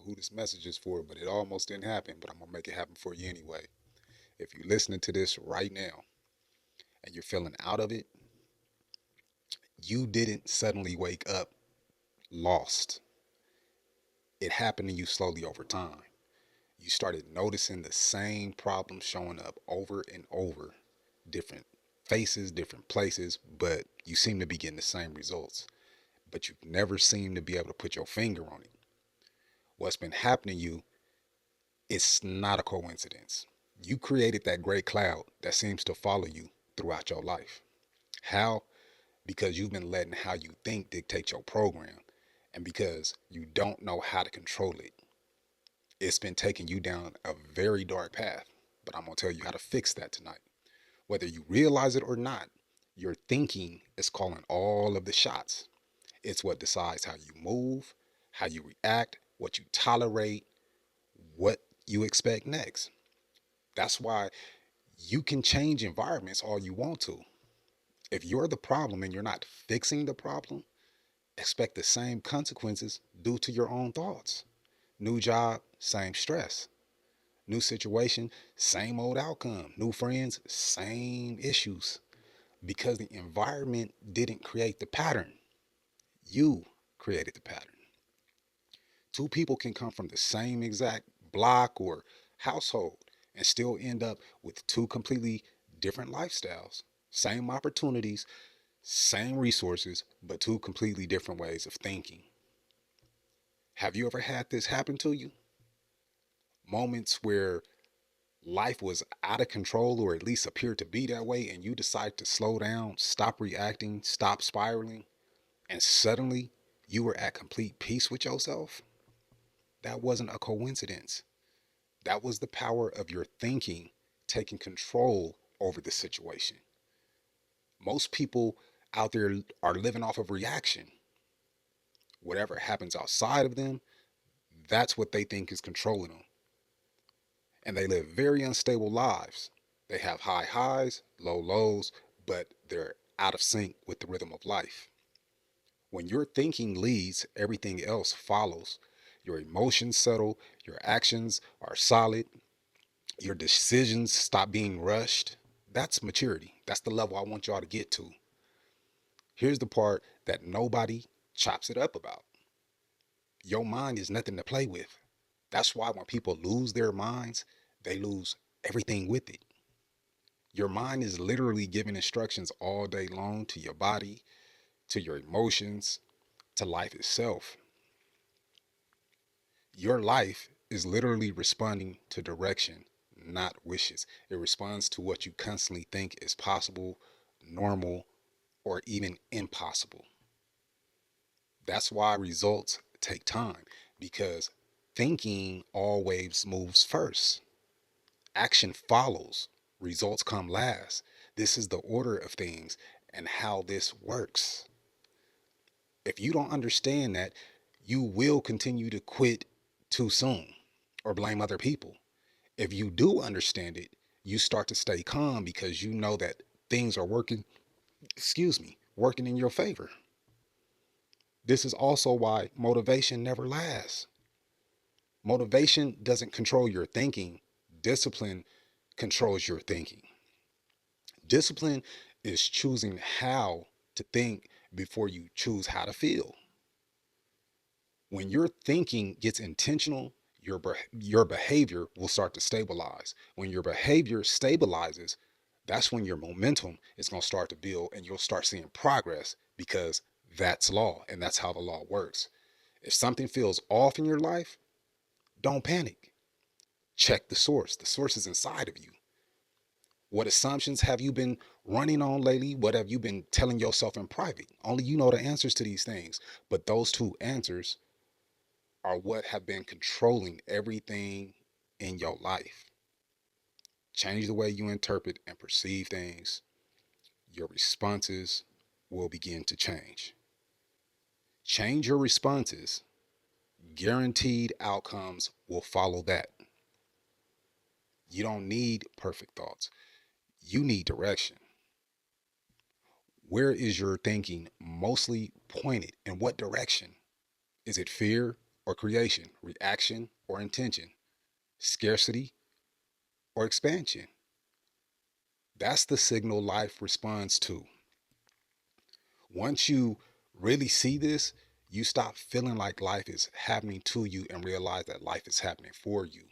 who this message is for, but it almost didn't happen. But I'm gonna make it happen for you anyway. If you're listening to this right now and you're feeling out of it, you didn't suddenly wake up lost. It happened to you slowly over time. You started noticing the same problems showing up over and over, different faces, different places, but you seem to be getting the same results. But you never seem to be able to put your finger on it. What's been happening to you, it's not a coincidence. You created that gray cloud that seems to follow you throughout your life. How? Because you've been letting how you think dictate your program, and because you don't know how to control it. It's been taking you down a very dark path, but I'm going to tell you how to fix that tonight. Whether you realize it or not, your thinking is calling all of the shots. It's what decides how you move, how you react, what you tolerate, what you expect next. That's why you can change environments all you want to. If you're the problem and you're not fixing the problem, expect the same consequences due to your own thoughts. New job, same stress. New situation, same old outcome. New friends, same issues. Because the environment didn't create the pattern, you created the pattern. Two people can come from the same exact block or household and still end up with two completely different lifestyles, same opportunities, same resources, but two completely different ways of thinking. Have you ever had this happen to you? Moments where life was out of control or at least appeared to be that way, and you decide to slow down, stop reacting, stop spiraling, and suddenly you were at complete peace with yourself? That wasn't a coincidence. That was the power of your thinking taking control over the situation. Most people out there are living off of reaction. Whatever happens outside of them, that's what they think is controlling them. And they live very unstable lives. They have high highs, low lows, but they're out of sync with the rhythm of life. When your thinking leads, everything else follows. Your emotions settle, your actions are solid, your decisions stop being rushed. That's maturity. That's the level I want y'all to get to. Here's the part that nobody chops it up about. Your mind is nothing to play with. That's why when people lose their minds, they lose everything with it. Your mind is literally giving instructions all day long to your body, to your emotions, to life itself. Your life is literally responding to direction, not wishes. It responds to what you constantly think is possible, normal, or even impossible. That's why results take time, because thinking always moves first. Action follows, results come last. This is the order of things and how this works. If you don't understand that, you will continue to quit too soon or blame other people. If you do understand it, you start to stay calm because you know that things are working, working in your favor. This is also why motivation never lasts. Motivation doesn't control your thinking, discipline controls your thinking. Discipline is choosing how to think before you choose how to feel. When your thinking gets intentional, your behavior will start to stabilize. When your behavior stabilizes, that's when your momentum is going to start to build and you'll start seeing progress, because that's law and that's how the law works. If something feels off in your life, don't panic. Check the source. The source is inside of you. What assumptions have you been running on lately? What have you been telling yourself in private? Only you know the answers to these things. But those two answers are what have been controlling everything in your life. Change the way you interpret and perceive things. Your responses will begin to change. Change your responses. Guaranteed outcomes will follow that. You don't need perfect thoughts. You need direction. Where is your thinking mostly pointed? In what direction? Is it fear or creation, reaction or intention, scarcity or expansion. That's the signal life responds to. Once you really see this, you stop feeling like life is happening to you and realize that life is happening for you.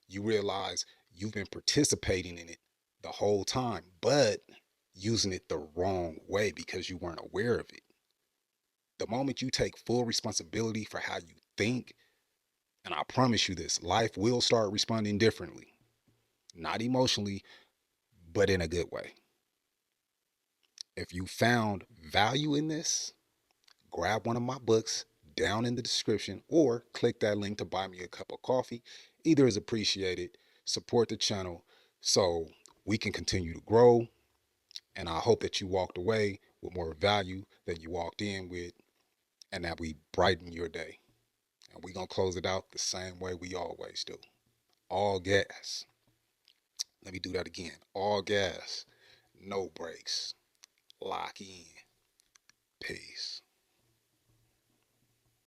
You realize you've been participating in it the whole time, but using it the wrong way because you weren't aware of it. The moment you take full responsibility for how you think, and I promise you this, life will start responding differently. Not emotionally, but in a good way. If you found value in this, grab one of my books down in the description or click that link to buy me a cup of coffee. Either is appreciated. Support the channel so we can continue to grow. And I hope that you walked away with more value than you walked in with, and that we brighten your day. And we're going to close it out the same way we always do. All gas. Let me do that again. All gas, no brakes. Lock in.